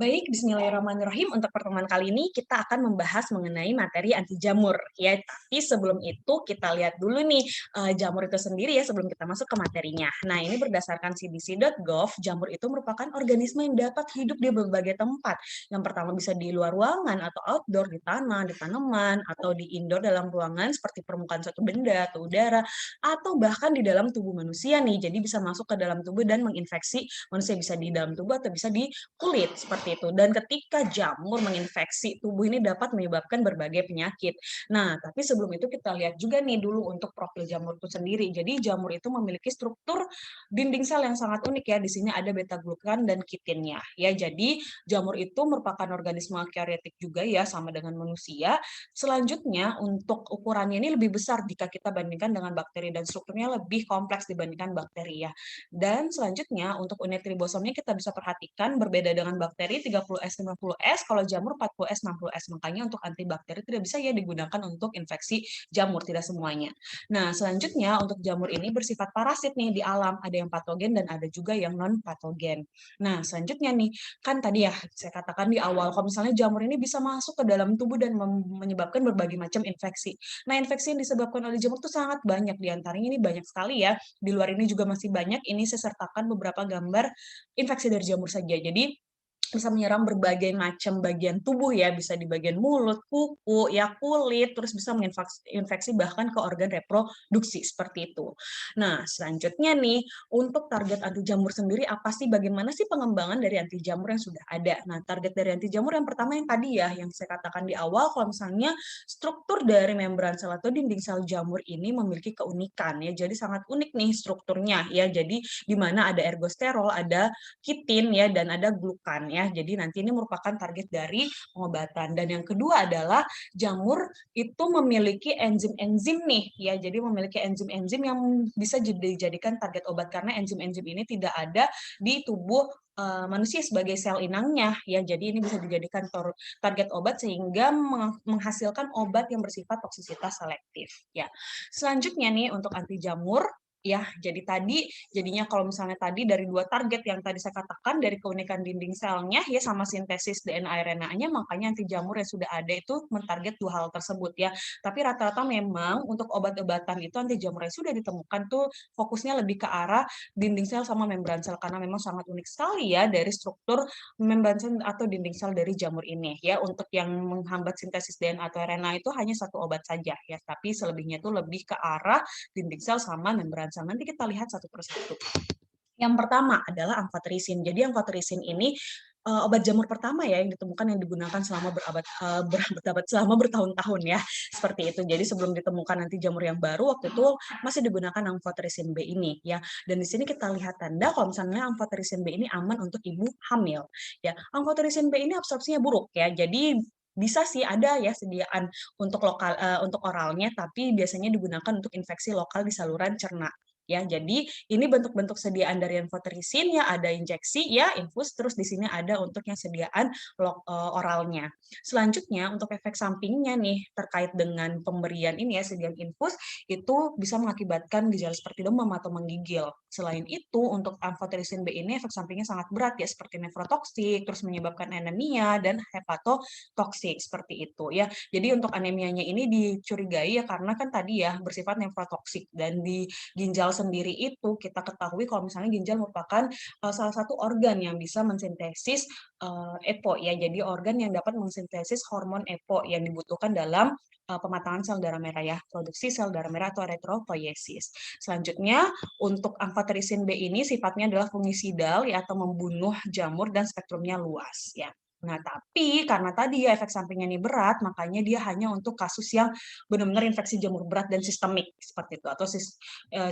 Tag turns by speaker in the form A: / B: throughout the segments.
A: Baik, bismillahirrahmanirrahim. Untuk pertemuan kali ini kita akan membahas mengenai materi anti jamur ya. Tapi sebelum itu kita lihat dulu nih jamur itu sendiri ya sebelum kita masuk ke materinya. Nah, ini berdasarkan cdc.gov, jamur itu merupakan organisme yang dapat hidup di berbagai tempat. Yang pertama bisa di luar ruangan atau outdoor, di tanah, di tanaman, atau di indoor dalam ruangan seperti permukaan suatu benda atau udara, atau bahkan di dalam tubuh manusia nih. Jadi bisa masuk ke dalam tubuh dan menginfeksi manusia, bisa di dalam tubuh atau bisa di kulit seperti itu. Dan ketika jamur menginfeksi tubuh ini dapat menyebabkan berbagai penyakit. Nah, tapi sebelum itu kita lihat juga nih dulu untuk profil jamur itu sendiri. Jadi jamur itu memiliki struktur dinding sel yang sangat unik ya. Di sini ada beta glukan dan kitinnya ya. Jadi jamur itu merupakan organisme eukariotik juga ya, sama dengan manusia. Selanjutnya untuk ukurannya ini lebih besar jika kita bandingkan dengan bakteri dan strukturnya lebih kompleks dibandingkan bakteri ya. Dan selanjutnya untuk unit ribosomnya kita bisa perhatikan berbeda dengan bakteri 30S 50S, kalau jamur 40S 60S. Makanya untuk antibakteri tidak bisa ya digunakan untuk infeksi jamur, tidak semuanya. Nah, selanjutnya untuk jamur ini bersifat parasit nih di alam, ada yang patogen dan ada juga yang non patogen. Nah, selanjutnya nih, kan tadi ya saya katakan di awal kalau misalnya jamur ini bisa masuk ke dalam tubuh dan menyebabkan berbagai macam infeksi. Nah, infeksi yang disebabkan oleh jamur itu sangat banyak, di antaranya ini banyak sekali ya. Di luar ini juga masih banyak, ini saya sertakan beberapa gambar infeksi dari jamur saja. Jadi bisa menyerang berbagai macam bagian tubuh ya, bisa di bagian mulut, kuku, ya kulit, terus bisa menginfeksi bahkan ke organ reproduksi seperti itu. Nah, selanjutnya nih, untuk target anti jamur sendiri apa sih? Bagaimana sih pengembangan dari anti jamur yang sudah ada? Nah, target dari anti jamur yang pertama yang tadi ya, yang saya katakan di awal, kalau misalnya struktur dari membran sel atau dinding sel jamur ini memiliki keunikan ya, jadi sangat unik nih strukturnya ya. Jadi di mana ada ergosterol, ada kitin ya, dan ada glukan ya. Jadi nanti ini merupakan target dari pengobatan. Dan yang kedua adalah jamur itu memiliki enzim-enzim nih ya. Jadi memiliki enzim-enzim yang bisa dijadikan target obat karena enzim-enzim ini tidak ada di tubuh manusia sebagai sel inangnya ya. Jadi ini bisa dijadikan target obat sehingga menghasilkan obat yang bersifat toksisitas selektif ya. Selanjutnya nih untuk anti jamur ya, jadi tadi jadinya kalau misalnya tadi dari dua target yang tadi saya katakan, dari keunikan dinding selnya ya sama sintesis DNA RNA-nya, makanya anti jamur yang sudah ada itu mentarget dua hal tersebut ya. Tapi rata-rata memang untuk obat-obatan itu anti jamur yang sudah ditemukan tuh fokusnya lebih ke arah dinding sel sama membran sel karena memang sangat unik sekali ya dari struktur membran sel atau dinding sel dari jamur ini ya. Untuk yang menghambat sintesis DNA atau RNA itu hanya satu obat saja ya, tapi selebihnya itu lebih ke arah dinding sel sama membran sel. Nanti kita lihat satu persatu. Yang pertama adalah amfoterisin. Jadi amfoterisin ini obat jamur pertama ya yang ditemukan yang digunakan selama berabad-abad selama bertahun-tahun ya seperti itu. Jadi sebelum ditemukan nanti jamur yang baru waktu itu masih digunakan amfoterisin B ini ya. Dan di sini kita lihat tanda kalau misalnya amfoterisin B ini aman untuk ibu hamil ya. Amfoterisin B ini absorpsinya buruk ya. Jadi bisa sih ada ya sediaan untuk untuk oralnya, tapi biasanya digunakan untuk infeksi lokal di saluran cerna ya. Jadi ini bentuk-bentuk sediaan dari amfoterisin ya, ada injeksi ya, infus, terus di sini ada untuk yang sediaan oralnya. Selanjutnya untuk efek sampingnya nih terkait dengan pemberian ini ya, sediaan infus itu bisa mengakibatkan gejala seperti demam atau menggigil. Selain itu untuk amfoterisin B ini efek sampingnya sangat berat ya, seperti nefrotoksik, terus menyebabkan anemia dan hepatotoksik seperti itu ya. Jadi untuk anemianya ini dicurigai ya karena kan tadi ya bersifat nefrotoksik, dan di ginjal sendiri itu kita ketahui kalau misalnya ginjal merupakan salah satu organ yang bisa mensintesis EPO ya. Jadi organ yang dapat mensintesis hormon EPO yang dibutuhkan dalam pematangan sel darah merah ya, produksi sel darah merah atau eritropoiesis. Selanjutnya untuk amfoterisin B ini sifatnya adalah fungisidal ya, atau membunuh jamur dan spektrumnya luas ya. Nah, tapi karena tadi ya efek sampingnya ini berat, makanya dia hanya untuk kasus yang benar-benar infeksi jamur berat dan sistemik seperti itu, atau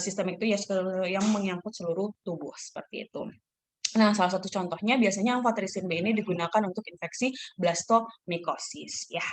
A: sistemik itu ya yang menyangkut seluruh tubuh seperti itu. Nah, salah satu contohnya biasanya amfoterisin B ini digunakan untuk infeksi blastomikosis ya.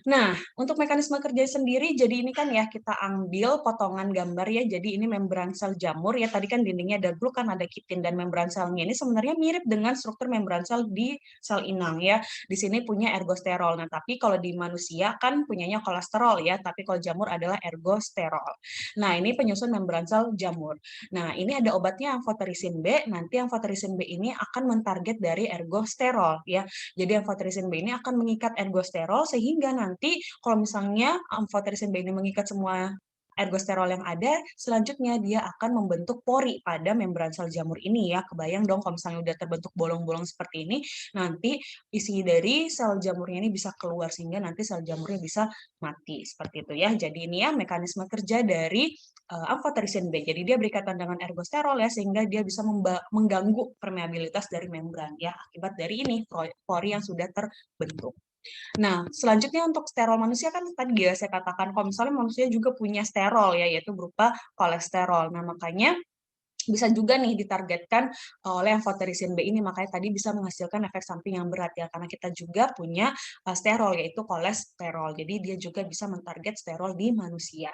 A: Nah, untuk mekanisme kerja sendiri, jadi ini kan ya kita ambil potongan gambar ya, jadi ini membran sel jamur ya, tadi kan dindingnya ada glukan, ada kitin, dan membran selnya ini sebenarnya mirip dengan struktur membran sel di sel inang ya. Di sini punya ergosterol. Nah, tapi kalau di manusia kan punyanya kolesterol ya, tapi kalau jamur adalah ergosterol. Nah, ini penyusun membran sel jamur. Nah, ini ada obatnya amfoterisin B, nanti amfoterisin B ini akan mentarget dari ergosterol ya. Jadi amfoterisin B ini akan mengikat ergosterol sehingga nanti kalau misalnya amfoterisin B ini mengikat semua ergosterol yang ada, selanjutnya dia akan membentuk pori pada membran sel jamur ini ya. Kebayang dong kalau misalnya udah terbentuk bolong-bolong seperti ini, nanti isi dari sel jamurnya ini bisa keluar sehingga nanti sel jamurnya bisa mati seperti itu ya. Jadi ini ya mekanisme kerja dari amfoterisin B. Jadi dia berikatan dengan ergosterol ya sehingga dia bisa mengganggu permeabilitas dari membran ya akibat dari ini pori yang sudah terbentuk. Nah, selanjutnya untuk sterol manusia kan tadi ya saya katakan kalau misalnya manusia juga punya sterol ya, yaitu berupa kolesterol. Nah, makanya bisa juga nih ditargetkan oleh amfoterisin B ini, makanya tadi bisa menghasilkan efek samping yang berat ya, karena kita juga punya sterol yaitu kolesterol. Jadi dia juga bisa mentarget sterol di manusia.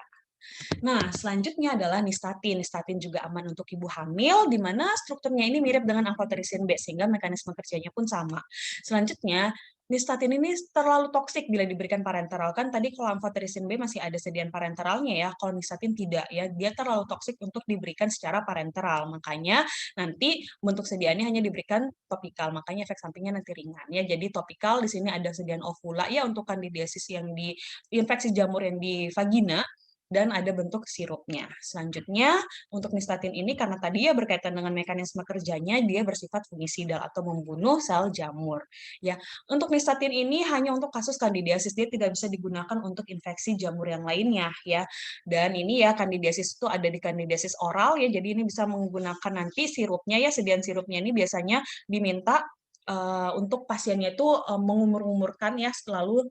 A: Nah, selanjutnya adalah nistatin. Nistatin juga aman untuk ibu hamil, di mana strukturnya ini mirip dengan amfoterisin B, sehingga mekanisme kerjanya pun sama. Selanjutnya, nistatin ini terlalu toksik bila diberikan parenteral. Kan tadi kalau amfoterisin B masih ada sediaan parenteralnya ya, kalau nistatin tidak ya, dia terlalu toksik untuk diberikan secara parenteral. Makanya nanti bentuk sediaannya hanya diberikan topikal, makanya efek sampingnya nanti ringan ya. Jadi topikal di sini ada sediaan ovula ya untuk kandidiasis yang di infeksi jamur yang di vagina, dan ada bentuk sirupnya. Selanjutnya, untuk nistatin ini karena tadi ya berkaitan dengan mekanisme kerjanya, dia bersifat fungisidal atau membunuh sel jamur. Ya, untuk nistatin ini hanya untuk kasus kandidiasis, dia tidak bisa digunakan untuk infeksi jamur yang lainnya ya. Dan ini ya kandidiasis itu ada di kandidiasis oral ya, jadi ini bisa menggunakan nanti sirupnya ya, sediaan sirupnya ini biasanya diminta untuk pasiennya itu mengumur-umurkan ya selalu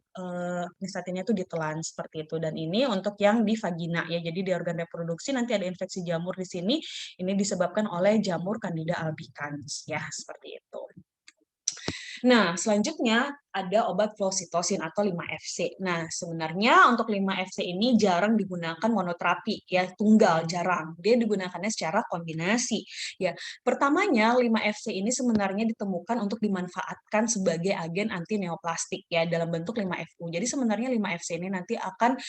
A: nistatinnya itu ditelan seperti itu, dan ini untuk yang di vagina ya, jadi di organ reproduksi nanti ada infeksi jamur di sini, ini disebabkan oleh jamur Candida albicans ya seperti itu. Nah, selanjutnya ada obat fluoxetine atau 5-FC. Nah, sebenarnya untuk 5-FC ini jarang digunakan monoterapi ya, tunggal jarang. Dia digunakannya secara kombinasi ya. Pertamanya 5-FC ini sebenarnya ditemukan untuk dimanfaatkan sebagai agen anti neoplastik ya dalam bentuk 5-FU. Jadi sebenarnya 5-FC ini nanti akan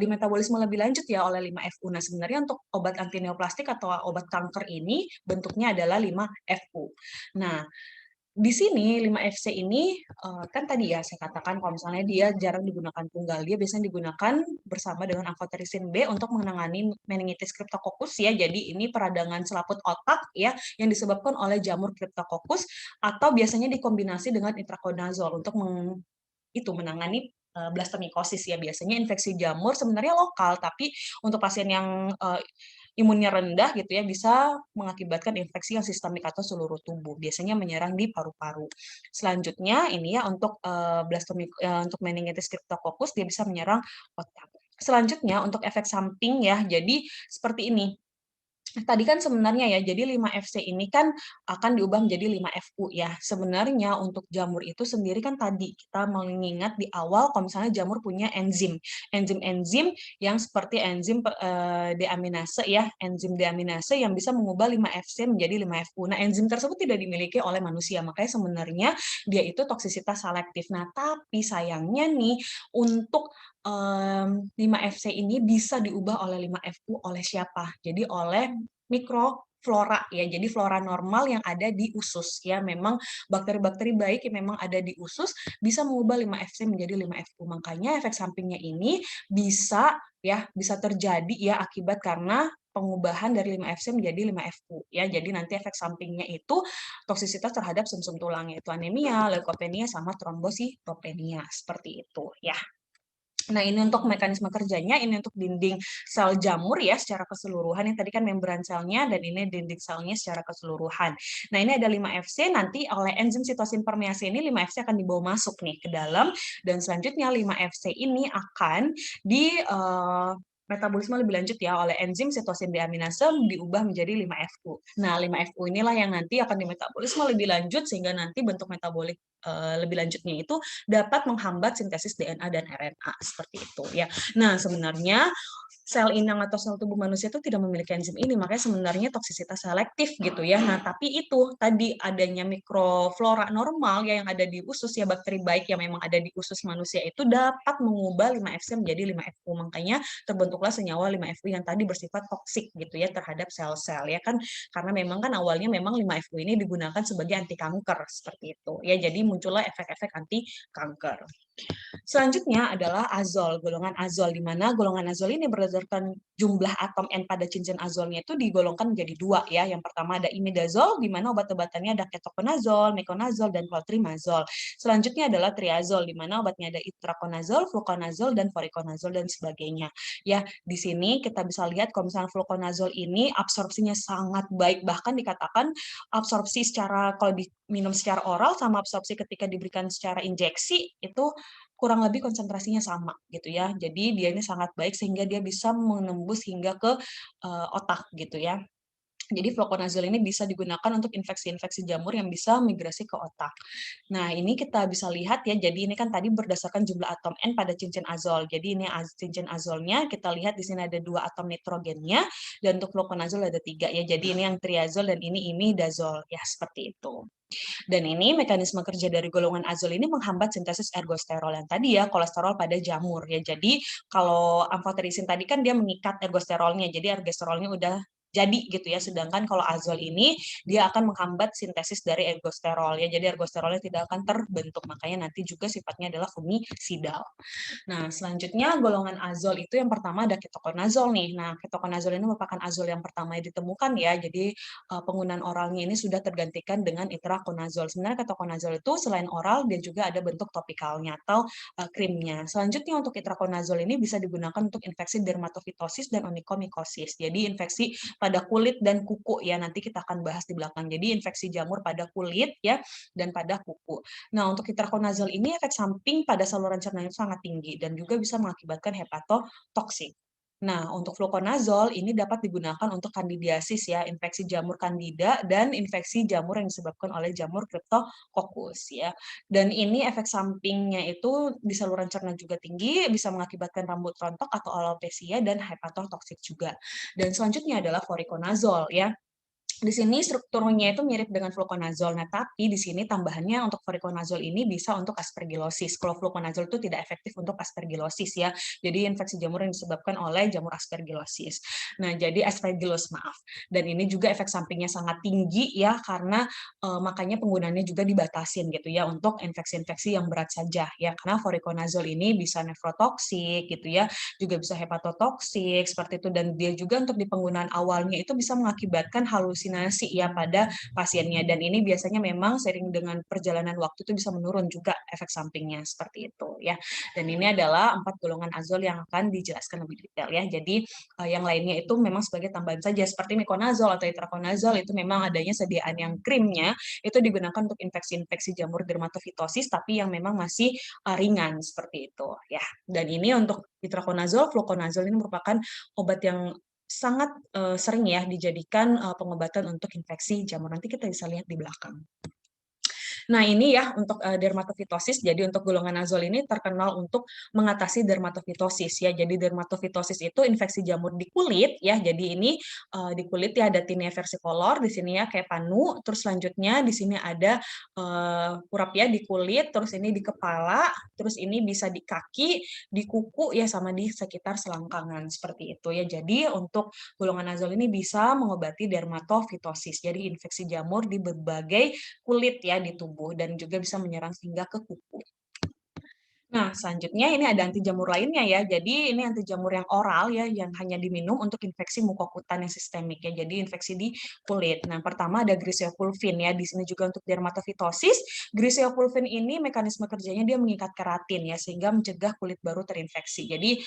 A: dimetabolisme lebih lanjut ya oleh 5-FU. Nah, sebenarnya untuk obat anti neoplastik atau obat kanker ini bentuknya adalah 5-FU. Nah, di sini 5-FC ini kan tadi ya saya katakan kalau misalnya dia jarang digunakan tunggal, dia biasanya digunakan bersama dengan amfoterisin B untuk menangani meningitis cryptococcus ya. Jadi ini peradangan selaput otak ya yang disebabkan oleh jamur cryptococcus, atau biasanya dikombinasi dengan itraconazole untuk menangani blastomikosis ya. Biasanya infeksi jamur sebenarnya lokal, tapi untuk pasien yang imunnya rendah gitu ya bisa mengakibatkan infeksi yang sistemik atau seluruh tubuh. Biasanya menyerang di paru-paru. Selanjutnya ini ya untuk untuk meningitis cryptococcus dia bisa menyerang otak. Selanjutnya untuk efek samping ya. Jadi seperti ini. Tadi kan sebenarnya ya, jadi 5-FC ini kan akan diubah menjadi 5-FU ya. Sebenarnya untuk jamur itu sendiri kan tadi kita mengingat di awal kalau misalnya jamur punya enzim. Enzim-enzim yang seperti enzim deaminase ya, enzim deaminase yang bisa mengubah 5-FC menjadi 5-FU. Nah, enzim tersebut tidak dimiliki oleh manusia, makanya sebenarnya dia itu toksisitas selektif. Nah, tapi sayangnya nih untuk 5-FC ini bisa diubah oleh 5-FU oleh siapa? Jadi oleh mikroflora ya. Jadi flora normal yang ada di usus ya. Memang bakteri-bakteri baik yang memang ada di usus bisa mengubah 5-FC menjadi 5-FU. Makanya efek sampingnya ini bisa terjadi ya akibat karena pengubahan dari 5-FC menjadi 5-FU ya. Jadi nanti efek sampingnya itu toksisitas terhadap sumsum tulang yaitu anemia, leukopenia sama trombositopenia seperti itu ya. Nah, ini untuk mekanisme kerjanya, ini untuk dinding sel jamur ya secara keseluruhan. Yang tadi kan membran selnya dan ini dinding selnya secara keseluruhan. Nah, ini ada 5-FC, nanti oleh enzim sitosin permease ini 5-FC akan dibawa masuk nih ke dalam, dan selanjutnya 5-FC ini akan di metabolisme lebih lanjut ya oleh enzim sitosin deaminase diubah menjadi 5-FU. Nah, 5-FU inilah yang nanti akan dimetabolisme lebih lanjut sehingga nanti bentuk metabolik lebih lanjutnya itu dapat menghambat sintesis DNA dan RNA seperti itu ya. Nah, sebenarnya sel inang atau sel tubuh manusia itu tidak memiliki enzim ini, makanya sebenarnya toksisitas selektif gitu ya. Nah, tapi itu tadi adanya mikroflora normal ya yang ada di usus ya, bakteri baik yang memang ada di usus manusia itu dapat mengubah 5-FC menjadi 5-FU. Makanya terbentuklah senyawa 5-FU yang tadi bersifat toksik gitu ya terhadap sel-sel ya kan, karena memang kan awalnya memang 5-FU ini digunakan sebagai anti kanker seperti itu ya. Jadi muncullah efek-efek anti kanker. Selanjutnya adalah azol, golongan azol, di mana golongan azol ini berdasarkan jumlah atom N pada cincin azolnya itu digolongkan menjadi dua ya. Yang pertama ada imidazol, di mana obat-obatannya ada ketoconazol, meconazol, dan clotrimazol. Selanjutnya adalah triazol, di mana obatnya ada itraconazol, fluconazol, dan voriconazol, dan sebagainya. Ya, di sini kita bisa lihat kalau misalnya fluconazol ini absorpsinya sangat baik, bahkan dikatakan absorpsi secara kalau diminum secara oral sama absorpsi ketika diberikan secara injeksi itu kurang lebih konsentrasinya sama gitu ya. Jadi dia ini sangat baik sehingga dia bisa menembus hingga ke otak gitu ya. Jadi fluconazole ini bisa digunakan untuk infeksi-infeksi jamur yang bisa migrasi ke otak. Nah, ini kita bisa lihat ya, jadi ini kan tadi berdasarkan jumlah atom N pada cincin azol. Jadi ini cincin azolnya, kita lihat di sini ada 2 atom nitrogennya, dan untuk fluconazole ada 3 ya. Jadi ini yang triazol dan ini imidazol, ya seperti itu. Dan ini mekanisme kerja dari golongan azol ini menghambat sintesis ergosterol yang tadi ya, kolesterol pada jamur ya. Jadi kalau amfoterisin tadi kan dia mengikat ergosterolnya, jadi ergosterolnya udah jadi gitu ya. Sedangkan kalau azol ini dia akan menghambat sintesis dari ergosterol ya. Jadi ergosterolnya tidak akan terbentuk. Makanya nanti juga sifatnya adalah fungisidal. Nah, selanjutnya golongan azol itu yang pertama ada ketoconazol nih. Nah, ketoconazol ini merupakan azol yang pertama yang ditemukan ya. Jadi penggunaan oralnya ini sudah tergantikan dengan itraconazol. Sebenarnya ketoconazol itu selain oral dia juga ada bentuk topikalnya atau krimnya. Selanjutnya untuk itraconazol ini bisa digunakan untuk infeksi dermatofitosis dan onikomikosis. Jadi infeksi pada kulit dan kuku ya. Nanti kita akan bahas di belakang. Jadi infeksi jamur pada kulit ya dan pada kuku. Nah, untuk itraconazole ini efek samping pada saluran cerna itu sangat tinggi dan juga bisa mengakibatkan hepatotoksik. Nah, untuk fluconazole ini dapat digunakan untuk kandidiasis ya, infeksi jamur candida dan infeksi jamur yang disebabkan oleh jamur Cryptococcus ya. Dan ini efek sampingnya itu di saluran cerna juga tinggi, bisa mengakibatkan rambut rontok atau alopecia dan hepatotoksik juga. Dan selanjutnya adalah voriconazole ya. Di sini strukturnya itu mirip dengan fluconazole. Nah, tapi di sini tambahannya untuk voriconazole ini bisa untuk aspergillosis. Kalau fluconazole itu tidak efektif untuk aspergillosis ya. Jadi infeksi jamur yang disebabkan oleh jamur aspergillosis. Nah, jadi aspergillus maaf. Dan ini juga efek sampingnya sangat tinggi ya karena makanya penggunaannya juga dibatasin gitu ya untuk infeksi-infeksi yang berat saja ya. Karena voriconazole ini bisa nefrotoksik gitu ya, juga bisa hepatotoksik seperti itu dan dia juga untuk di penggunaan awalnya itu bisa mengakibatkan halusinasi ya pada pasiennya dan ini biasanya memang sering dengan perjalanan waktu itu bisa menurun juga efek sampingnya seperti itu ya. Dan ini adalah 4 golongan azol yang akan dijelaskan lebih detail ya. Jadi yang lainnya itu memang sebagai tambahan saja seperti miconazole atau itraconazole itu memang adanya sediaan yang krimnya itu digunakan untuk infeksi-infeksi jamur dermatofitosis tapi yang memang masih ringan seperti itu ya. Dan ini untuk itraconazole, fluconazole ini merupakan obat yang sangat sering ya dijadikan pengobatan untuk infeksi jamur. Nanti kita bisa lihat di belakang. Nah, ini ya untuk dermatofitosis. Jadi untuk golongan azol ini terkenal untuk mengatasi dermatofitosis ya. Jadi dermatofitosis itu infeksi jamur di kulit ya. Jadi ini di kulit ya ada tinea versicolor di sini ya kayak panu. Terus selanjutnya di sini ada kurap ya di kulit. Terus ini di kepala. Terus ini bisa di kaki, di kuku ya sama di sekitar selangkangan seperti itu ya. Jadi untuk golongan azol ini bisa mengobati dermatofitosis. Jadi infeksi jamur di berbagai kulit ya di tubuh dan juga bisa menyerang hingga ke kuku. Nah, selanjutnya ini ada anti jamur lainnya ya. Jadi ini anti jamur yang oral ya, yang hanya diminum untuk infeksi mukokutan yang sistemik ya. Jadi infeksi di kulit. Nah, pertama ada griseofulvin ya. Di sini juga untuk dermatofitosis. Griseofulvin ini mekanisme kerjanya dia mengikat keratin ya, sehingga mencegah kulit baru terinfeksi. Jadi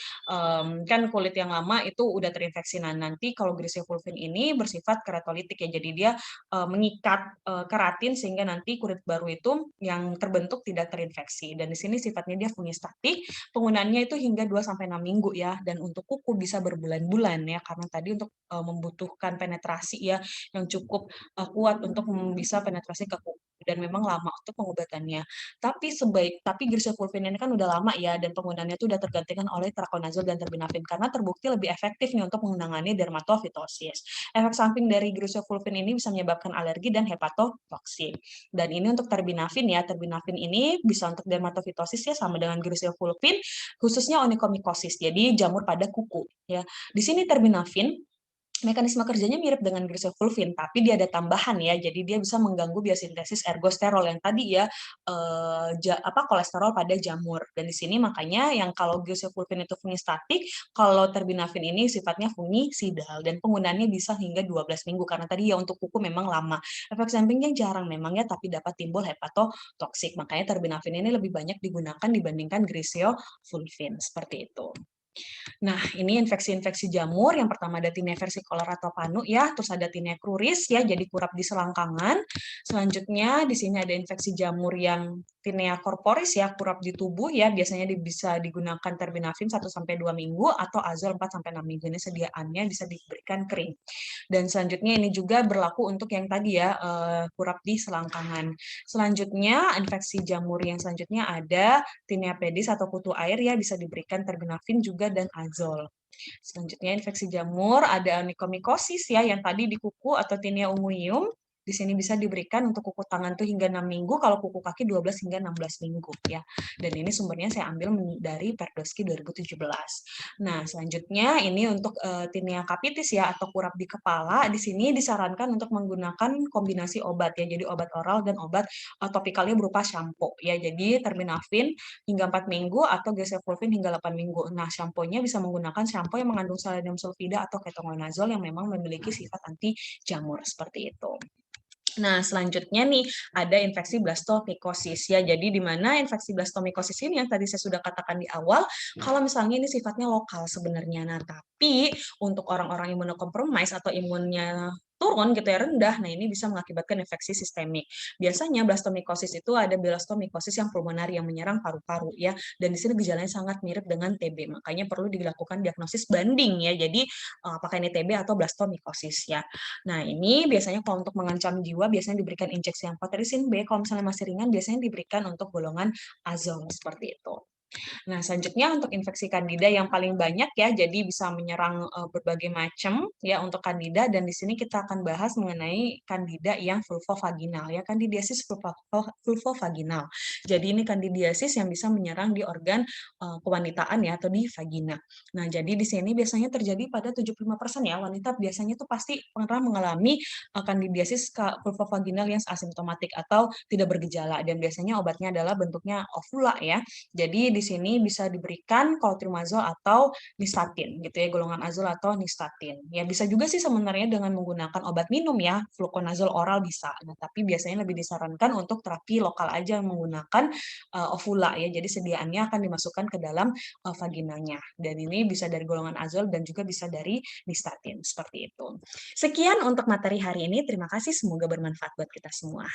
A: kan kulit yang lama itu udah terinfeksi. Nah, nanti kalau griseofulvin ini bersifat keratolitik ya. Jadi dia mengikat keratin sehingga nanti kulit baru itu yang terbentuk tidak terinfeksi. Dan di sini sifatnya dia fungistatik, penggunaannya itu hingga 2-6 minggu ya, dan untuk kuku bisa berbulan-bulan ya, karena tadi untuk membutuhkan penetrasi ya yang cukup kuat untuk bisa penetrasi ke kuku. dan memang lama untuk pengobatannya. Tapi Grisofulvin ini kan udah lama ya, dan penggunaannya itu udah tergantikan oleh Traconazole dan Terbinafine karena terbukti lebih efektif nih untuk menangani dermatofitosis. Efek samping dari Grisofulvin ini bisa menyebabkan alergi dan hepatotoksik. Dan ini untuk Terbinafine ya, Terbinafine ini bisa untuk dermatofitosis ya, sama dengan Grisofulvin, khususnya onychomycosis, jadi jamur pada kuku ya. Di sini Terbinafine mekanisme kerjanya mirip dengan Grisofulvin, tapi dia ada tambahan ya. Jadi dia bisa mengganggu biosintesis ergosterol yang tadi ya, kolesterol pada jamur. Dan di sini makanya yang kalau Grisofulvin itu fungistatik, kalau Terbinafine ini sifatnya fungisidal dan penggunaannya bisa hingga 12 minggu karena tadi ya untuk kuku memang lama. Efek sampingnya jarang memang ya, tapi dapat timbul hepatotoksik. Makanya Terbinafine ini lebih banyak digunakan dibandingkan Grisofulvin seperti itu. Nah, ini infeksi-infeksi jamur. Yang pertama ada Tinea versicolor atau panu ya, terus ada Tinea cruris ya, jadi kurap di selangkangan. Selanjutnya di sini ada infeksi jamur yang Tinea corporis ya, kurap di tubuh ya, biasanya bisa digunakan Terbinafine 1 sampai 2 minggu atau Azole 4 sampai 6 minggu. Ini sediaannya bisa diberikan kering. Dan selanjutnya ini juga berlaku untuk yang tadi ya, kurap di selangkangan. Selanjutnya infeksi jamur yang selanjutnya ada Tinea pedis atau kutu air ya, bisa diberikan Terbinafine juga dan Azole. Selanjutnya infeksi jamur ada onychomycosis ya, yang tadi di kuku atau Tinea unguium. Di sini bisa diberikan untuk kuku tangan tuh hingga 6 minggu, kalau kuku kaki 12 hingga 16 minggu ya. Dan ini sumbernya saya ambil dari Perdoski 2017. Nah, selanjutnya ini untuk Tinea capitis ya atau kurap di kepala. Di sini disarankan untuk menggunakan kombinasi obat ya. Jadi obat oral dan obat topikalnya berupa shampoo ya. Jadi Terbinafine hingga 4 minggu atau Grisofulvin hingga 8 minggu. Nah, shampoo-nya bisa menggunakan shampoo yang mengandung selenium sulfida atau ketoconazole yang memang memiliki sifat anti jamur seperti itu. Nah, selanjutnya nih ada infeksi blastomycosis ya. Jadi di mana infeksi blastomycosis ini yang tadi saya sudah katakan di awal, kalau misalnya ini sifatnya lokal sebenarnya. Nah, tapi untuk orang-orang imunokompromis atau imunnya turun gitu ya, rendah, nah ini bisa mengakibatkan infeksi sistemik. Biasanya blastomycosis itu ada blastomycosis yang pulmoner yang menyerang paru-paru ya, dan di sini gejalanya sangat mirip dengan TB. Makanya perlu dilakukan diagnosis banding ya. Jadi apakah ini TB atau blastomycosis ya. Nah, ini biasanya kalau untuk mengancam jiwa biasanya diberikan injeksi amphotericin B, kalau misalnya masih ringan biasanya diberikan untuk golongan azole seperti itu. Nah, selanjutnya untuk infeksi kandida yang paling banyak ya, jadi bisa menyerang berbagai macam ya untuk kandida, dan di sini kita akan bahas mengenai kandida yang vulvovaginal ya, kandidiasis vulvovaginal. Jadi ini kandidiasis yang bisa menyerang di organ kewanitaan ya atau di vagina. Nah, jadi di sini biasanya terjadi pada 75% ya wanita biasanya itu pasti pernah mengalami kandidiasis vulvovaginal yang asimptomatik atau tidak bergejala, dan biasanya obatnya adalah bentuknya ovula ya. Jadi di sini bisa diberikan clotrimazole atau nystatin gitu ya, golongan azole atau nystatin. Ya bisa juga sih sebenarnya dengan menggunakan obat minum ya, fluconazole oral bisa. Nah, tapi biasanya lebih disarankan untuk terapi lokal aja menggunakan ovula ya. Jadi sediaannya akan dimasukkan ke dalam vaginanya. Dan ini bisa dari golongan azole dan juga bisa dari nystatin seperti itu. Sekian untuk materi hari ini. Terima kasih, semoga bermanfaat buat kita semua.